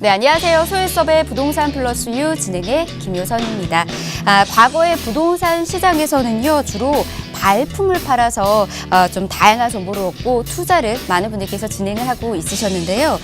네, 안녕하세요. 소일섭의 부동산 플러스 유 진행의 김효선입니다. 과거의 부동산 시장에서는요, 주로 발품을 팔아서 좀 다양한 정보를 얻고 투자를 많은 분들께서 진행을 하고 있으셨는데요.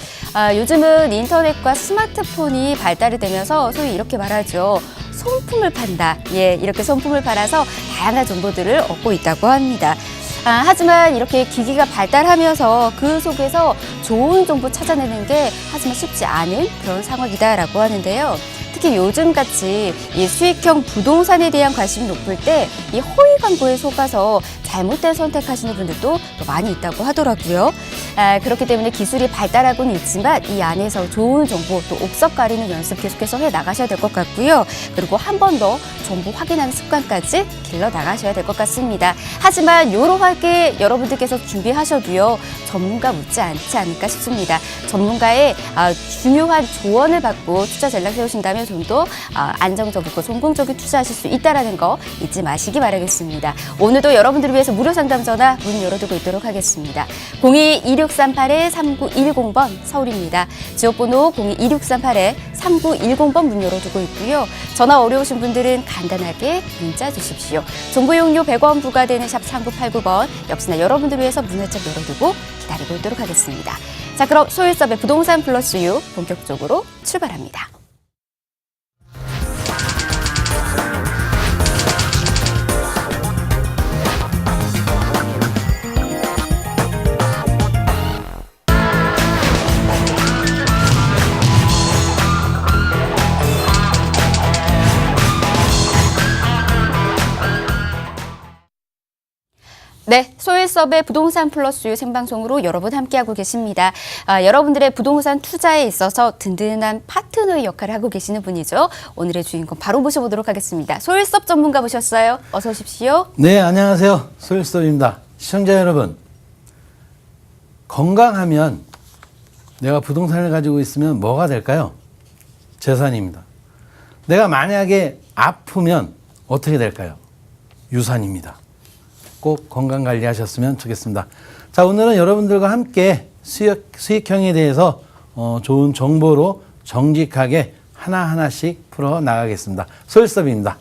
요즘은 인터넷과 스마트폰이 발달이 되면서 소위 이렇게 말하죠. 손품을 판다. 예, 이렇게 손품을 팔아서 다양한 정보들을 얻고 있다고 합니다. 하지만 이렇게 기기가 발달하면서 그 속에서 좋은 정보 찾아내는 게 하지만 쉽지 않은 그런 상황이다라고 하는데요. 특히 요즘같이 이 수익형 부동산에 대한 관심이 높을 때 이 허위 광고에 속아서 잘못된 선택하시는 분들도 또 많이 있다고 하더라고요. 그렇기 때문에 기술이 발달하고는 있지만 이 안에서 좋은 정보 또 옥석 가리는 연습 계속해서 해 나가셔야 될 것 같고요. 그리고 한 번 더 정보 확인하는 습관까지 길러 나가셔야 될 것 같습니다. 하지만 이러하게 여러분들께서 준비하셔도요. 전문가 묻지 않지 않을까 싶습니다. 전문가의 중요한 조언을 받고 투자 전략 세우신다면 좀 더 안정적이고 성공적인 투자하실 수 있다는 거 잊지 마시기 바라겠습니다. 오늘도 여러분들을 위해서 무료 상담 전화 문 열어두고 있도록 하겠습니다. 02-2638-3910번 서울입니다. 지역번호 02-2638-3910번 문 열어두고 있고요. 전화 어려우신 분들은 간단하게 문자 주십시오. 정보 이용료 100원 부과되는 샵 3989번 역시나 여러분들을 위해서 문 활짝 열어두고 기다리고 있도록 하겠습니다. 자, 그럼 소일섭의 부동산 플러스 유 본격적으로 출발합니다. 네, 소일섭의 부동산 플러스 유 생방송으로 여러분 함께하고 계십니다. 여러분들의 부동산 투자에 있어서 든든한 파트너의 역할을 하고 계시는 분이죠. 오늘의 주인공 바로 모셔보도록 하겠습니다. 소일섭 전문가 모셨어요. 어서 오십시오. 네, 안녕하세요. 소일섭입니다. 시청자 여러분, 건강하면 내가 부동산을 가지고 있으면 뭐가 될까요? 재산입니다. 내가 만약에 아프면 어떻게 될까요? 유산입니다. 꼭 건강관리 하셨으면 좋겠습니다. 자, 오늘은 여러분들과 함께 수익형에 대해서 좋은 정보로 정직하게 하나하나씩 풀어나가겠습니다. 소일섭입니다.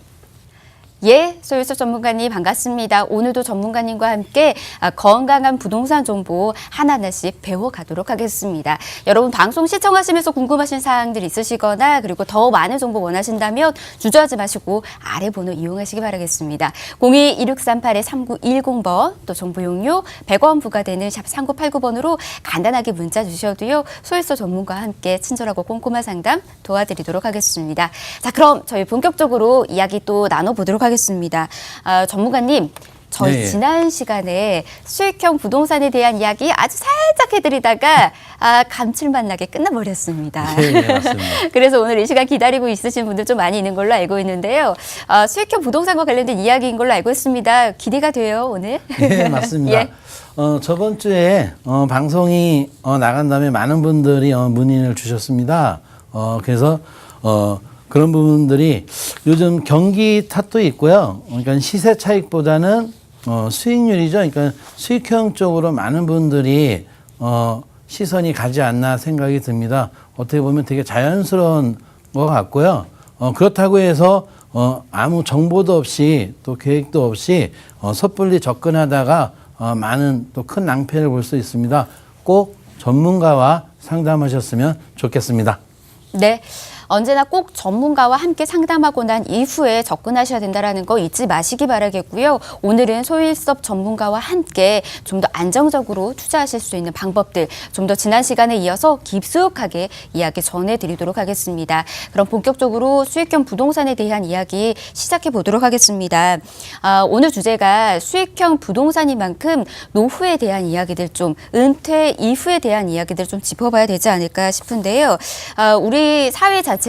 예, 소일섭 전문가님 반갑습니다. 오늘도 전문가님과 함께 건강한 부동산 정보 하나하나씩 배워가도록 하겠습니다. 여러분 방송 시청하시면서 궁금하신 사항들 있으시거나 그리고 더 많은 정보 원하신다면 주저하지 마시고 아래 번호 이용하시기 바라겠습니다. 02-2638-3910번 또 정보 용료 100원 부과되는 샵 3989번으로 간단하게 문자 주셔도요. 소일섭 전문가와 함께 친절하고 꼼꼼한 상담 도와드리도록 하겠습니다. 자, 그럼 저희 본격적으로 이야기 또 나눠보도록 하겠습니다. 전문가님, 저희 네. 지난 시간에 수익형 부동산에 대한 이야기 아주 살짝 해드리다가 감칠맛 나게 끝나버렸습니다. 네, 맞습니다. 그래서 오늘 이 시간 기다리고 있으신 분들 좀 많이 있는 걸로 알고 있는데요. 수익형 부동산과 관련된 이야기인 걸로 알고 있습니다. 기대가 돼요, 오늘. 네, 맞습니다. 예. 저번 주에 방송이 나간 다음에 많은 분들이 문의를 주셨습니다. 그래서 그런 부분들이 요즘 경기 탓도 있고요. 그러니까 시세 차익보다는 수익률이죠. 그러니까 수익형 쪽으로 많은 분들이 시선이 가지 않나 생각이 듭니다. 어떻게 보면 되게 자연스러운 것 같고요. 그렇다고 해서 아무 정보도 없이 또 계획도 없이 섣불리 접근하다가 많은 또 큰 낭패를 볼 수 있습니다. 꼭 전문가와 상담하셨으면 좋겠습니다. 네. 언제나 꼭 전문가와 함께 상담하고 난 이후에 접근하셔야 된다는 거 잊지 마시기 바라겠고요. 오늘은 소일섭 전문가와 함께 좀 더 안정적으로 투자하실 수 있는 방법들 좀 더 지난 시간에 이어서 깊숙하게 이야기 전해드리도록 하겠습니다. 그럼 본격적으로 수익형 부동산에 대한 이야기 시작해 보도록 하겠습니다. 오늘 주제가 수익형 부동산인 만큼 노후에 대한 이야기들 좀 은퇴 이후에 대한 이야기들 좀 짚어봐야 되지 않을까 싶은데요. 우리 사회 자체가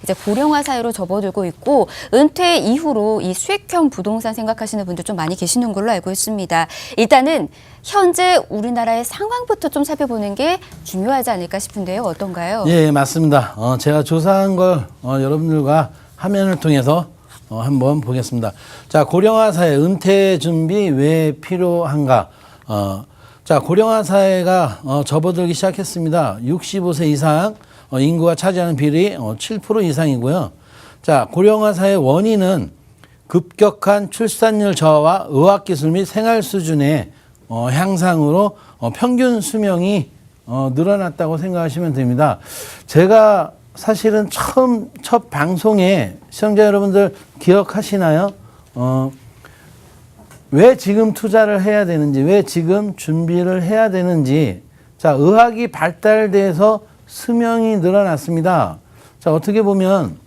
이제 고령화 사회로 접어들고 있고 은퇴 이후로 이 수익형 부동산 생각하시는 분들 좀 많이 계시는 걸로 알고 있습니다. 일단은 현재 우리나라의 상황부터 좀 살펴보는 게 중요하지 않을까 싶은데요. 어떤가요? 예, 맞습니다. 제가 조사한 걸 여러분들과 화면을 통해서 한번 보겠습니다. 자, 고령화 사회 은퇴 준비 왜 필요한가? 자, 고령화 사회가 접어들기 시작했습니다. 65세 이상 인구가 차지하는 비율이 7% 이상이고요. 자, 고령화 사회의 원인은 급격한 출산율 저하와 의학기술 및 생활 수준의 향상으로 평균 수명이 늘어났다고 생각하시면 됩니다. 제가 사실은 첫 방송에 시청자 여러분들 기억하시나요? 왜 지금 투자를 해야 되는지, 왜 지금 준비를 해야 되는지. 자, 의학이 발달돼서 수명이 늘어났습니다. 자, 어떻게 보면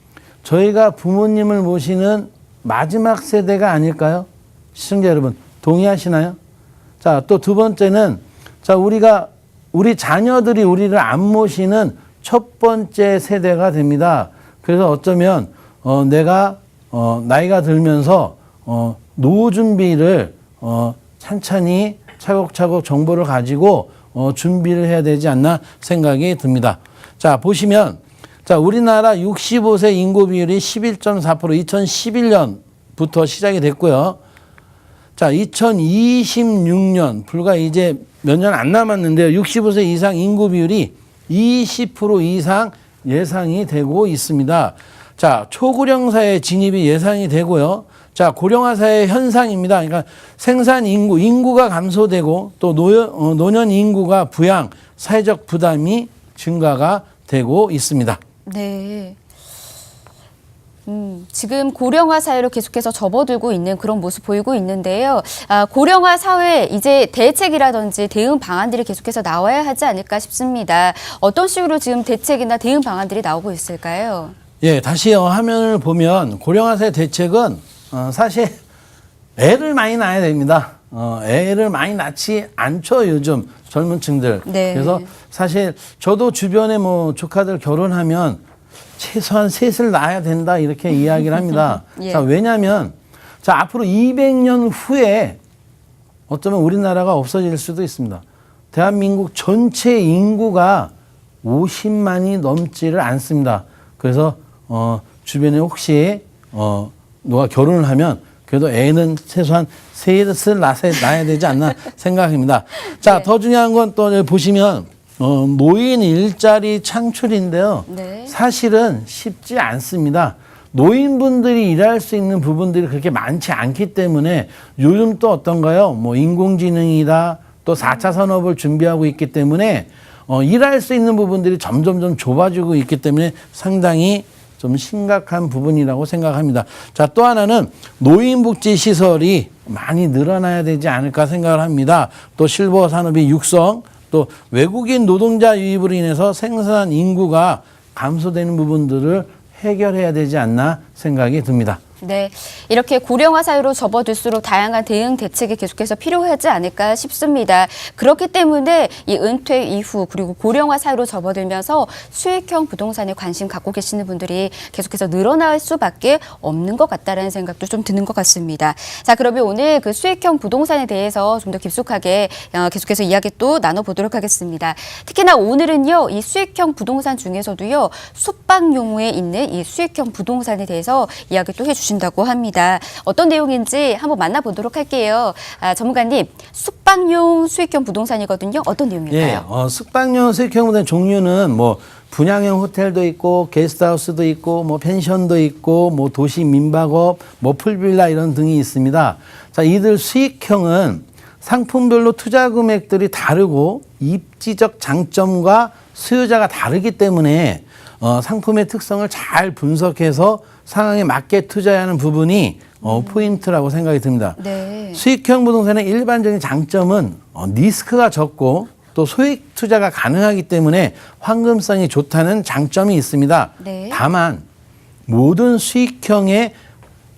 저희가 부모님을 모시는 마지막 세대가 아닐까요? 시청자 여러분, 동의하시나요? 자, 또 두 번째는, 자, 우리 자녀들이 우리를 안 모시는 첫 번째 세대가 됩니다. 그래서 어쩌면, 내가, 나이가 들면서, 노후 준비를, 찬찬히 차곡차곡 정보를 가지고, 준비를 해야 되지 않나 생각이 듭니다. 자, 보시면, 자, 우리나라 65세 인구 비율이 11.4% 2011년부터 시작이 됐고요. 자, 2026년, 불과 이제 몇 년 안 남았는데요. 65세 이상 인구 비율이 20% 이상 예상이 되고 있습니다. 자, 초고령 사회 진입이 예상이 되고요. 자, 고령화 사회 현상입니다. 그러니까 생산 인구가 감소되고 또 노년 인구가 부양, 사회적 부담이 증가가 되고 있습니다. 네. 지금 고령화 사회로 계속해서 접어들고 있는 그런 모습 보이고 있는데요. 고령화 사회 이제 대책이라든지 대응 방안들이 계속해서 나와야 하지 않을까 싶습니다. 어떤 식으로 지금 대책이나 대응 방안들이 나오고 있을까요? 예, 다시 화면을 보면 고령화 사회 대책은 사실 애를 많이 낳아야 됩니다. 애를 많이 낳지 않죠, 요즘 젊은 층들. 네. 그래서 사실 저도 주변에 뭐 조카들 결혼하면 최소한 셋을 낳아야 된다 이렇게 이야기를 합니다. 예. 자, 왜냐하면 자, 앞으로 200년 후에 어쩌면 우리나라가 없어질 수도 있습니다. 대한민국 전체 인구가 50만이 넘지를 않습니다. 그래서 주변에 혹시 누가 결혼을 하면 그래도 애는 최소한 셋을 낳아야 되지 않나 생각합니다. 자, 네. 더 중요한 건 또 보시면 노인 일자리 창출인데요. 네. 사실은 쉽지 않습니다. 노인분들이 일할 수 있는 부분들이 그렇게 많지 않기 때문에 요즘 또 어떤가요? 뭐 인공지능이다, 또 4차 산업을 준비하고 있기 때문에 일할 수 있는 부분들이 점점 좁아지고 있기 때문에 상당히 좀 심각한 부분이라고 생각합니다. 자, 또 하나는 노인복지 시설이 많이 늘어나야 되지 않을까 생각을 합니다. 또 실버 산업의 육성, 또 외국인 노동자 유입으로 인해서 생산 인구가 감소되는 부분들을 해결해야 되지 않나 생각이 듭니다. 네, 이렇게 고령화 사회로 접어들수록 다양한 대응 대책이 계속해서 필요하지 않을까 싶습니다. 그렇기 때문에 이 은퇴 이후 그리고 고령화 사회로 접어들면서 수익형 부동산에 관심 갖고 계시는 분들이 계속해서 늘어날 수밖에 없는 것 같다라는 생각도 좀 드는 것 같습니다. 자, 그러면 오늘 그 수익형 부동산에 대해서 좀 더 깊숙하게 계속해서 이야기 또 나눠보도록 하겠습니다. 특히나 오늘은요, 이 수익형 부동산 중에서도요, 숙박용으에 있는 이 수익형 부동산에 대해서 이야기 또 해주신다고 합니다. 어떤 내용인지 한번 만나보도록 할게요. 전문가님, 숙박용 수익형 부동산이거든요. 어떤 내용일까요? 예, 숙박용 수익형 부동산 종류는 뭐 분양형 호텔도 있고 게스트하우스도 있고 뭐 펜션도 있고 뭐 도시 민박업, 뭐 풀빌라 이런 등이 있습니다. 자, 이들 수익형은 상품별로 투자 금액들이 다르고 입지적 장점과 수요자가 다르기 때문에 상품의 특성을 잘 분석해서 상황에 맞게 투자해야 하는 부분이 포인트라고 생각이 듭니다. 네. 수익형 부동산의 일반적인 장점은 리스크가 적고 또 소액 투자가 가능하기 때문에 황금성이 좋다는 장점이 있습니다. 네. 다만 모든 수익형의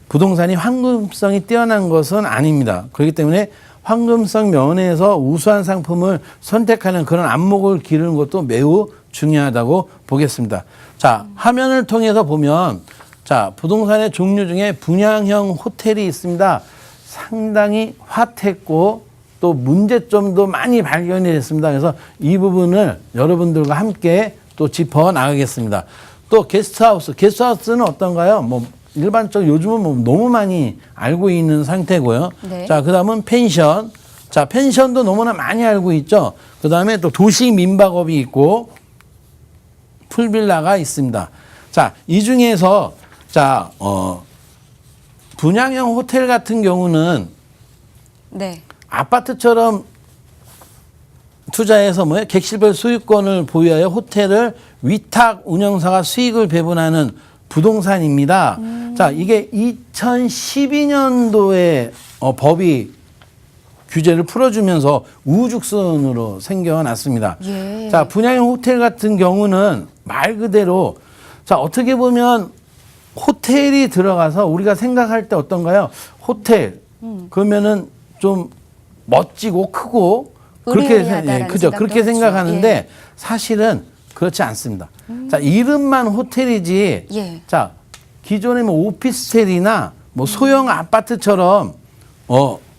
부동산이 황금성이 뛰어난 것은 아닙니다. 그렇기 때문에 황금성 면에서 우수한 상품을 선택하는 그런 안목을 기르는 것도 매우 중요하다고 보겠습니다. 자, 화면을 통해서 보면 자, 부동산의 종류 중에 분양형 호텔이 있습니다. 상당히 핫했고 또 문제점도 많이 발견이 됐습니다. 그래서 이 부분을 여러분들과 함께 또 짚어 나가겠습니다. 또 게스트하우스는 어떤가요? 뭐 일반적으로 요즘은 뭐 너무 많이 알고 있는 상태고요. 네. 자, 그다음은 펜션. 자, 펜션도 너무나 많이 알고 있죠. 그다음에 또 도시 민박업이 있고 풀빌라가 있습니다. 자, 이 중에서 자, 분양형 호텔 같은 경우는 네. 아파트처럼 투자해서 객실별 소유권을 보유하여 호텔을 위탁 운영사가 수익을 배분하는 부동산입니다. 자, 이게 2012년도에 법이 규제를 풀어주면서 우후죽순으로 생겨났습니다. 예. 자, 분양형 호텔 같은 경우는 말 그대로 자, 어떻게 보면 호텔이 들어가서 우리가 생각할 때 어떤가요? 호텔 그러면은 좀 멋지고 크고 그렇게 의리의리하다라는 그죠? 생각도 그렇게 하죠. 생각하는데 예. 사실은 그렇지 않습니다. 자, 이름만 호텔이지. 예. 자, 기존에 뭐 오피스텔이나 뭐 소형 아파트처럼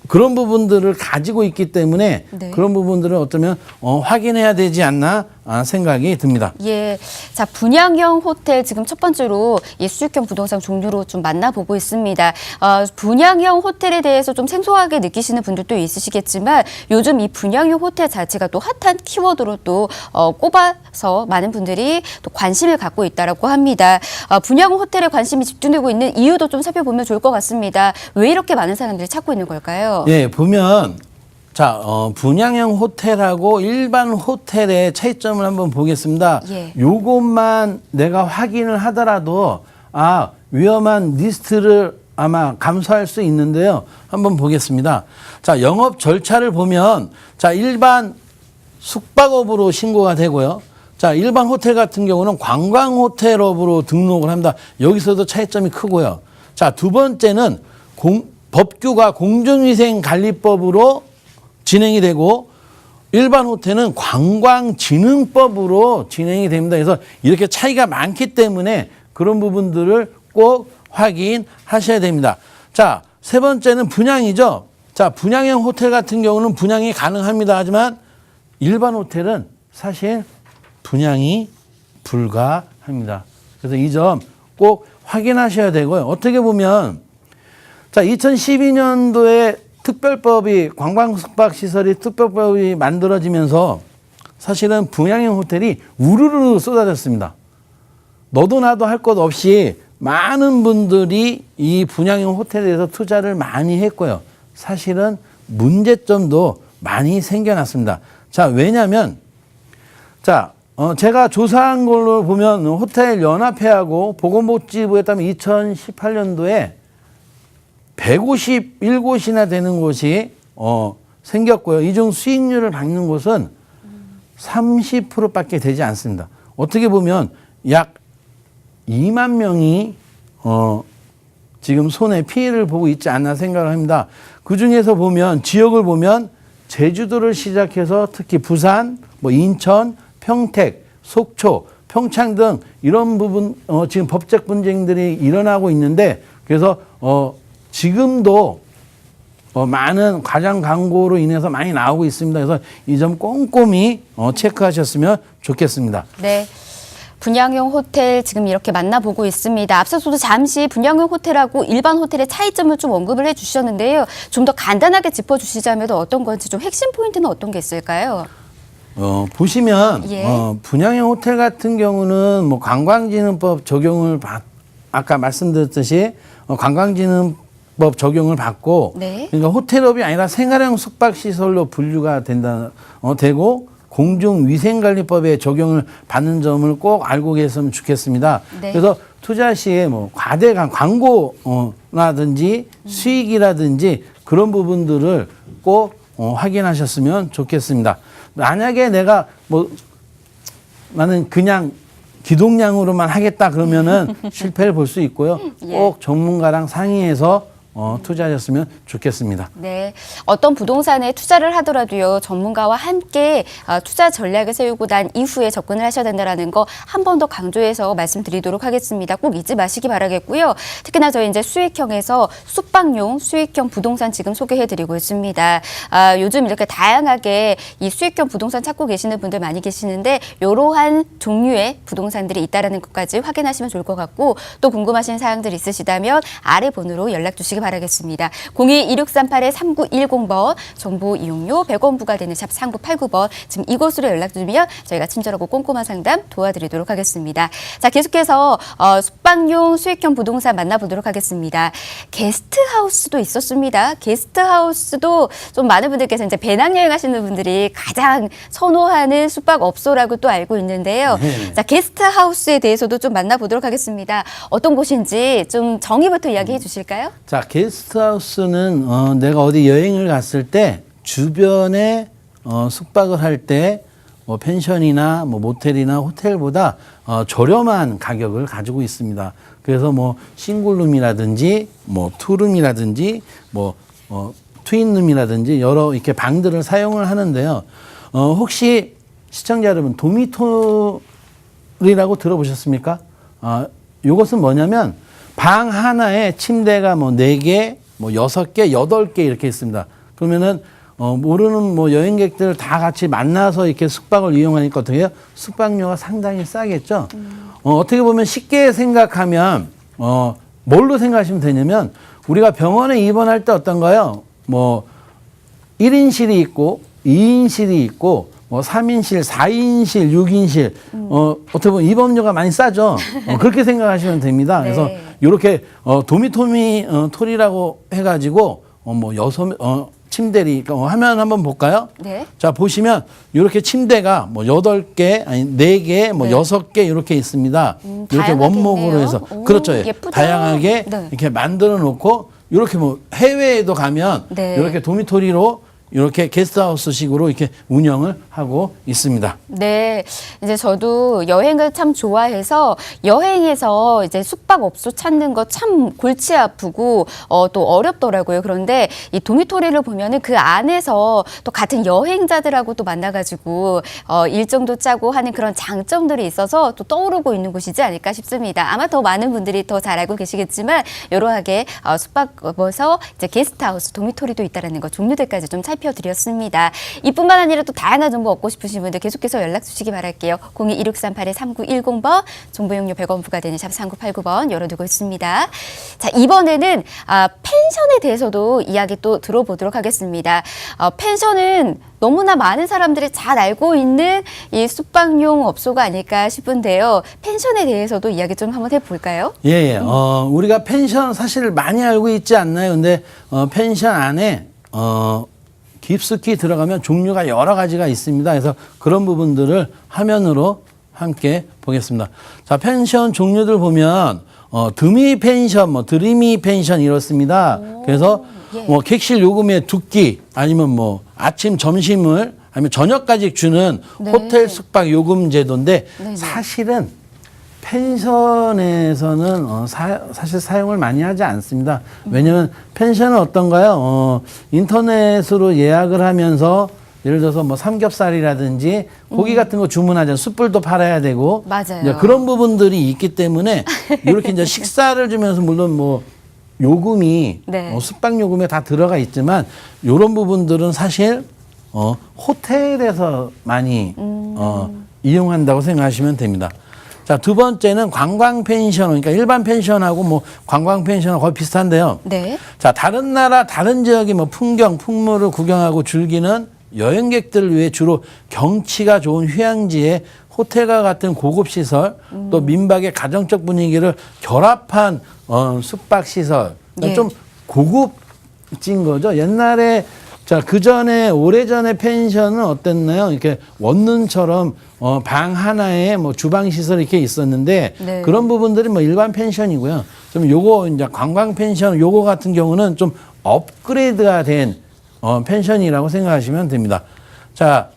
그런 부분들을 가지고 있기 때문에 네. 그런 부분들을 어쩌면 확인해야 되지 않나 생각이 듭니다. 예. 자, 분양형 호텔 지금 첫 번째로 이 수익형 부동산 종류로 좀 만나보고 있습니다. 분양형 호텔에 대해서 좀 생소하게 느끼시는 분들도 있으시겠지만 요즘 이 분양형 호텔 자체가 또 핫한 키워드로 또 꼽아서 많은 분들이 또 관심을 갖고 있다라고 합니다. 분양형 호텔에 관심이 집중되고 있는 이유도 좀 살펴보면 좋을 것 같습니다. 왜 이렇게 많은 사람들이 찾고 있는 걸까요? 예, 보면 자, 분양형 호텔하고 일반 호텔의 차이점을 한번 보겠습니다. 예. 요것만 내가 확인을 하더라도 위험한 리스트를 아마 감소할 수 있는데요. 한번 보겠습니다. 자, 영업 절차를 보면 자, 일반 숙박업으로 신고가 되고요. 자, 일반 호텔 같은 경우는 관광호텔업으로 등록을 합니다. 여기서도 차이점이 크고요. 자, 두 번째는 법규가 공중위생관리법으로 진행이 되고 일반 호텔은 관광진흥법으로 진행이 됩니다. 그래서 이렇게 차이가 많기 때문에 그런 부분들을 꼭 확인하셔야 됩니다. 자, 세 번째는 분양이죠. 자, 분양형 호텔 같은 경우는 분양이 가능합니다. 하지만 일반 호텔은 사실 분양이 불가합니다. 그래서 이 점 꼭 확인하셔야 되고요. 어떻게 보면 자, 2012년도에 특별법이 관광숙박시설이 특별법이 만들어지면서 사실은 분양형 호텔이 우르르 쏟아졌습니다. 너도 나도 할 것 없이 많은 분들이 이 분양형 호텔에 대해서 투자를 많이 했고요. 사실은 문제점도 많이 생겨났습니다. 자, 왜냐하면 자, 제가 조사한 걸로 보면 호텔 연합회하고 보건복지부에 따르면 2018년도에 151곳이나 되는 곳이 생겼고요. 이 중 수익률을 받는 곳은 30%밖에 되지 않습니다. 어떻게 보면 약 2만 명이 지금 손해 피해를 보고 있지 않나 생각을 합니다. 그중에서 보면 지역을 보면 제주도를 시작해서 특히 부산, 인천, 평택, 속초, 평창 등 이런 부분 지금 법적 분쟁들이 일어나고 있는데 그래서 지금도 많은 과장 광고로 인해서 많이 나오고 있습니다. 그래서 이 점 꼼꼼히 체크하셨으면 좋겠습니다. 네. 분양형 호텔 지금 이렇게 만나보고 있습니다. 앞서서도 잠시 분양형 호텔하고 일반 호텔의 차이점을 좀 언급을 해주셨는데요. 좀 더 간단하게 짚어주시자면 어떤 건지 좀 핵심 포인트는 어떤 게 있을까요? 보시면 예. 분양형 호텔 같은 경우는 관광진흥법 적용을 아까 말씀드렸듯이 관광진흥법 적용을 받고 네. 그러니까 호텔업이 아니라 생활형 숙박시설로 분류가 되고 공중위생관리법에 적용을 받는 점을 꼭 알고 계셨으면 좋겠습니다. 네. 그래서 투자 시에 과대광 광고라든지 수익이라든지 그런 부분들을 꼭 확인하셨으면 좋겠습니다. 만약에 내가 나는 그냥 기동량으로만 하겠다 그러면은 실패를 볼 수 있고요. 꼭 전문가랑 상의해서 투자하셨으면 좋겠습니다. 네, 어떤 부동산에 투자를 하더라도요, 전문가와 함께 투자 전략을 세우고 난 이후에 접근을 하셔야 된다는 거 한 번 더 강조해서 말씀드리도록 하겠습니다. 꼭 잊지 마시기 바라겠고요. 특히나 저희 이제 수익형에서 숙박용 수익형 부동산 지금 소개해드리고 있습니다. 요즘 이렇게 다양하게 이 수익형 부동산 찾고 계시는 분들 많이 계시는데 이러한 종류의 부동산들이 있다는 것까지 확인하시면 좋을 것 같고 또 궁금하신 사항들 있으시다면 아래 번호로 연락 주시기 바랍니다. 바라겠습니다. 02-2638-3910번 정보 이용료 100원 부과되는 샵 3989번 지금 이곳으로 연락 주시면 저희가 친절하고 꼼꼼한 상담 도와드리도록 하겠습니다. 자, 계속해서 숙박용 수익형 부동산 만나보도록 하겠습니다. 게스트하우스도 있었습니다. 게스트하우스도 좀 많은 분들께서 이제 배낭여행 하시는 분들이 가장 선호하는 숙박업소라고 또 알고 있는데요. 자, 게스트하우스에 대해서도 좀 만나보도록 하겠습니다. 어떤 곳인지 좀 정의부터 이야기해 주실까요? 자, 게스트하우스는 내가 어디 여행을 갔을 때 주변에 숙박을 할 때 뭐 펜션이나 뭐 모텔이나 호텔보다 저렴한 가격을 가지고 있습니다. 그래서 뭐 싱글룸이라든지 뭐 투룸이라든지 뭐 트윈룸이라든지 여러 이렇게 방들을 사용을 하는데요. 혹시 시청자 여러분 도미토리라고 들어보셨습니까? 이것은 뭐냐면 방 하나에 침대가 뭐 4개, 뭐 6개, 8개 이렇게 있습니다. 그러면은 모르는 뭐 여행객들 다 같이 만나서 이렇게 숙박을 이용하니까 어떻게 해요? 숙박료가 상당히 싸겠죠. 어떻게 보면 쉽게 생각하면 뭘로 생각하시면 되냐면 우리가 병원에 입원할 때 어떤가요? 뭐 1인실이 있고 2인실이 있고 뭐 3인실, 4인실, 6인실 어떻게 보면 입원료가 많이 싸죠. 그렇게 생각하시면 됩니다. 네. 그래서 이렇게 도미토리라고 해가지고 뭐 침대리 화면 한번 볼까요? 네. 자, 보시면 이렇게 침대가 뭐 8개, 아니 4개, 뭐 네. 6개 이렇게 있습니다. 이렇게 다양하게 원목으로 있네요. 해서 오, 그렇죠. 예쁘다. 다양하게 네. 이렇게 만들어 놓고 이렇게 뭐 해외에도 가면 네. 이렇게 도미토리로 이렇게 게스트하우스식으로 이렇게 운영을 하고 있습니다. 네, 이제 저도 여행을 참 좋아해서 여행에서 이제 숙박업소 찾는 거 참 골치 아프고 또 어렵더라고요. 그런데 이 도미토리를 보면은 그 안에서 또 같은 여행자들하고 또 만나가지고 일정도 짜고 하는 그런 장점들이 있어서 또 떠오르고 있는 곳이지 않을까 싶습니다. 아마 더 많은 분들이 더 잘 알고 계시겠지만 여러하게 숙박업에서 이제 게스트하우스, 도미토리도 있다라는 거 종류들까지 좀 살펴드렸습니다. 이뿐만 아니라 또 다양한 정보 얻고 싶으신 분들 계속해서 연락 주시기 바랄게요. 02-2638-3910번 정보 이용료 100원 부과되는 샵 3989번 열어두고 있습니다. 자, 이번에는 펜션에 대해서도 이야기 또 들어보도록 하겠습니다. 펜션은 너무나 많은 사람들이 잘 알고 있는 이 숙박용 업소가 아닐까 싶은데요. 펜션에 대해서도 이야기 좀 한번 해볼까요? 예. 우리가 펜션 사실 많이 알고 있지 않나요? 근데 펜션 안에 깊숙이 들어가면 종류가 여러 가지가 있습니다. 그래서 그런 부분들을 화면으로 함께 보겠습니다. 자, 펜션 종류들 보면 드미 펜션, 뭐 드리미 펜션 이렇습니다. 그래서 예. 뭐 객실 요금의 두끼 아니면 뭐 아침, 점심을 아니면 저녁까지 주는 네. 호텔 숙박 요금 제도인데 네네. 사실은 펜션에서는 사실 사용을 많이 하지 않습니다. 왜냐하면 펜션은 어떤가요? 인터넷으로 예약을 하면서 예를 들어서 뭐 삼겹살이라든지 고기 같은 거 주문하잖아요. 숯불도 팔아야 되고. 맞아요. 이제 그런 부분들이 있기 때문에 이렇게 이제 식사를 주면서 물론 뭐 요금이 네. 숙박 요금에 다 들어가 있지만 이런 부분들은 사실 호텔에서 많이 이용한다고 생각하시면 됩니다. 자, 두 번째는 관광 펜션, 그러니까 일반 펜션하고 뭐 관광 펜션하고 거의 비슷한데요. 네. 자, 다른 나라, 다른 지역의 뭐 풍경, 풍물을 구경하고 즐기는 여행객들을 위해 주로 경치가 좋은 휴양지에 호텔과 같은 고급 시설, 또 민박의 가정적 분위기를 결합한 숙박 시설. 예. 좀 고급진 거죠. 옛날에 자, 그 전에, 오래전에 펜션은 어땠나요? 이렇게 원룸처럼, 방 하나에 뭐 주방 시설이 이렇게 있었는데, 네. 그런 부분들이 뭐 일반 펜션이고요. 좀 요거, 이제 관광 펜션, 요거 같은 경우는 좀 업그레이드가 된, 펜션이라고 생각하시면 됩니다. 자,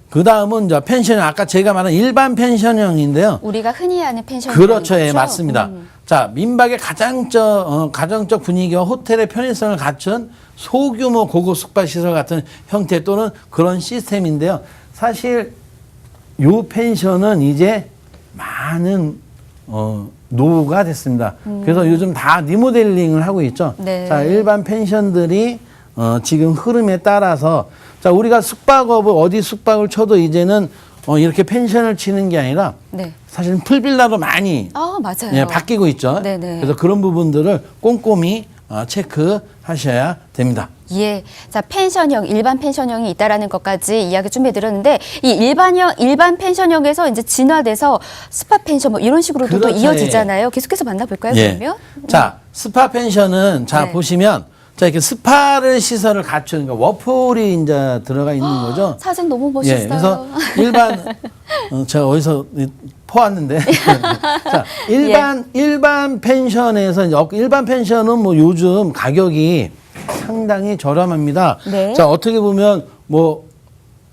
그 다음은 이제 펜션, 아까 제가 말한 일반 펜션형인데요. 우리가 흔히 아는 펜션. 그렇죠. 예, 맞습니다. 자, 민박의 가정적 분위기와 호텔의 편의성을 갖춘 소규모 고급 숙박시설 같은 형태 또는 그런 시스템인데요. 사실 요 펜션은 이제 많은 노후가 됐습니다. 그래서 요즘 다 리모델링을 하고 있죠. 네. 자, 일반 펜션들이 지금 흐름에 따라서 자, 우리가 숙박업을 어디 숙박을 쳐도 이제는 이렇게 펜션을 치는 게 아니라 네. 사실은 풀빌라로 많이 아, 맞아요. 예, 바뀌고 있죠. 네네. 그래서 그런 부분들을 꼼꼼히 체크하셔야 됩니다. 예. 자, 펜션형, 일반 펜션형이 있다라는 것까지 이야기 준비해드렸는데, 이 일반 펜션형에서 이제 진화돼서 스파 펜션 뭐 이런 식으로도 또 그렇죠. 이어지잖아요. 계속해서 만나볼까요, 예. 그러면? 자, 스파 펜션은 자, 네. 보시면 자, 이렇게 스파를 시설을 갖춘 그러니까 워플이 이제 들어가 있는 거죠. 사진 너무 멋있어요. 예, 그래서 일반 제가 어디서 포왔는데 자, 일반 펜션에서 이제 일반 펜션은 뭐 요즘 가격이 상당히 저렴합니다. 네. 자, 어떻게 보면 뭐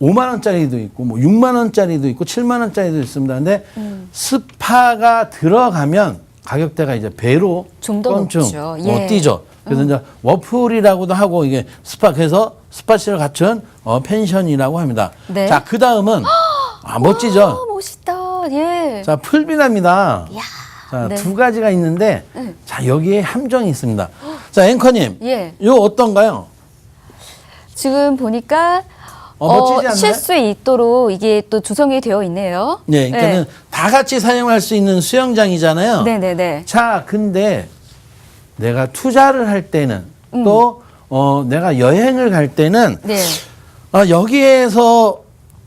5만 원짜리도 있고 뭐 6만 원짜리도 있고 7만 원짜리도 있습니다. 근데 스파가 들어가면 가격대가 이제 배로 좀더 껑충 높죠. 예. 뛰죠. 그래서 이제 워플이라고도 하고 이게 스파 그래서 스파시를 갖춘 펜션이라고 합니다. 네. 자, 그 다음은 멋지죠. 아, 멋있다. 예. 자, 풀빌라입니다. 이야. 자, 네. 두 가지가 있는데 자, 여기에 함정이 있습니다. 자, 앵커님. 예. 요 어떤가요? 지금 보니까 멋지지 않나요? 쉴 수 있도록 이게 또 조성이 되어 있네요. 네, 그러니까는 다 같이 사용할 수 있는 수영장이잖아요. 네네네. 자, 근데 내가 투자를 할 때는 또 내가 여행을 갈 때는 네. 여기에서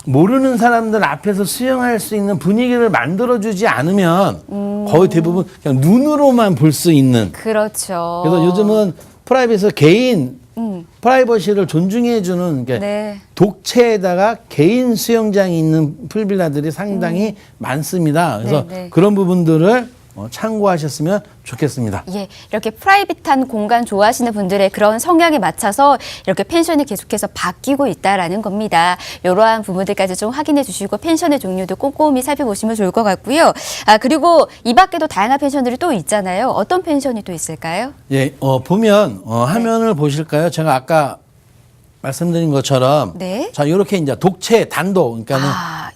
모르는 사람들 앞에서 수영할 수 있는 분위기를 만들어주지 않으면 거의 대부분 그냥 눈으로만 볼 수 있는. 그렇죠. 그래서 요즘은 프라이빗에서 개인 프라이버시를 존중해주는 네. 독채에다가 개인 수영장이 있는 풀빌라들이 상당히 많습니다. 그래서 네, 네. 그런 부분들을 참고하셨으면 좋겠습니다. 예, 이렇게 프라이빗한 공간 좋아하시는 분들의 그런 성향에 맞춰서 이렇게 펜션이 계속해서 바뀌고 있다라는 겁니다. 이러한 부분들까지 좀 확인해 주시고 펜션의 종류도 꼼꼼히 살펴보시면 좋을 것 같고요. 아, 그리고 이 밖에도 다양한 펜션들이 또 있잖아요. 어떤 펜션이 또 있을까요? 예, 보면 화면을 보실까요? 제가 아까 말씀드린 것처럼 네. 자, 이렇게 이제 독채 단독 그러니까는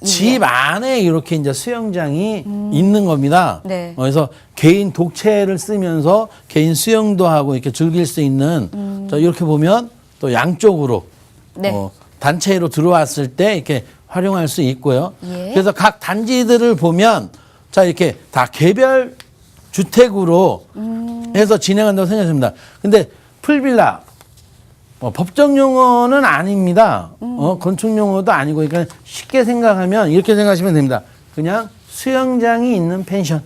예. 집 안에 이렇게 이제 수영장이 있는 겁니다. 네. 그래서 개인 독채를 쓰면서 개인 수영도 하고 이렇게 즐길 수 있는 자, 이렇게 보면 또 양쪽으로 네. 단체로 들어왔을 때 이렇게 활용할 수 있고요. 예. 그래서 각 단지들을 보면 자, 이렇게 다 개별 주택으로 해서 진행한다고 생각합니다. 근데 풀빌라 법정 용어는 아닙니다. 건축 용어도 아니고, 그러니까 쉽게 생각하면 이렇게 생각하시면 됩니다. 그냥 수영장이 있는 펜션.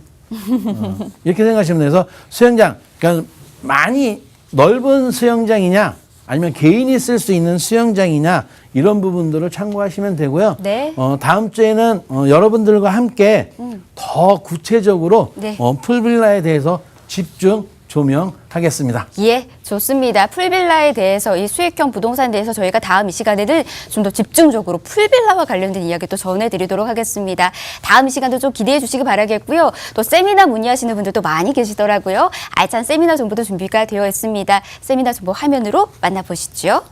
이렇게 생각하시면 돼서 수영장, 그러니까 많이 넓은 수영장이냐, 아니면 개인이 쓸 수 있는 수영장이냐, 이런 부분들을 참고하시면 되고요. 네. 다음 주에는 여러분들과 함께 더 구체적으로 네. 풀빌라에 대해서 집중 조명하겠습니다. 예, 좋습니다. 풀빌라에 대해서 이 수익형 부동산에 대해서 저희가 다음 이 시간에는 좀 더 집중적으로 풀빌라와 관련된 이야기 또 전해드리도록 하겠습니다. 다음 이 시간도 좀 기대해 주시기 바라겠고요. 또 세미나 문의하시는 분들도 많이 계시더라고요. 알찬 세미나 정보도 준비가 되어 있습니다. 세미나 정보 화면으로 만나보시죠.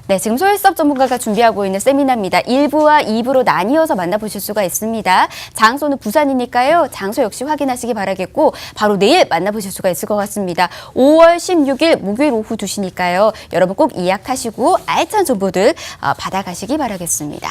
네, 지금 소일섭 전문가가 준비하고 있는 세미나입니다. 1부와 2부로 나뉘어서 만나보실 수가 있습니다. 장소는 부산이니까요. 장소 역시 확인하시기 바라겠고 바로 내일 만나보실 수가 있을 것 같습니다. 5월 16일 목요일 오후 2시니까요. 여러분 꼭 예약하시고 알찬 정보들 받아가시기 바라겠습니다.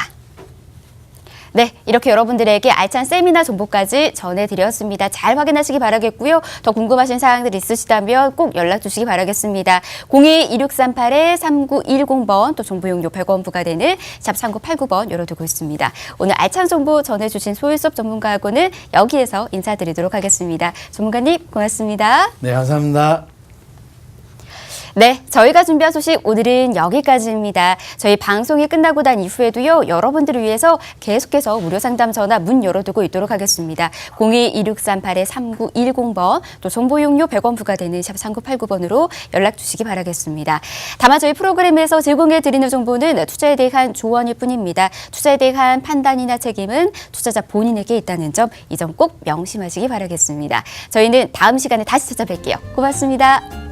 네, 이렇게 여러분들에게 알찬 세미나 정보까지 전해드렸습니다. 잘 확인하시기 바라겠고요. 더 궁금하신 사항들 있으시다면 꼭 연락 주시기 바라겠습니다. 02-2638-3910번 또 정보 용료 100원 부과되는 샵 3989번 열어두고 있습니다. 오늘 알찬 정보 전해주신 소일섭 전문가하고는 여기에서 인사드리도록 하겠습니다. 전문가님 고맙습니다. 네, 감사합니다. 네, 저희가 준비한 소식 오늘은 여기까지입니다. 저희 방송이 끝나고 난 이후에도요, 여러분들을 위해서 계속해서 무료 상담 전화 문 열어두고 있도록 하겠습니다. 02-2638-3910번 또 정보 용료 100원 부과되는 샵 3989번으로 연락 주시기 바라겠습니다. 다만 저희 프로그램에서 제공해 드리는 정보는 투자에 대한 조언일 뿐입니다. 투자에 대한 판단이나 책임은 투자자 본인에게 있다는 점, 이 점 꼭 명심하시기 바라겠습니다. 저희는 다음 시간에 다시 찾아뵐게요. 고맙습니다.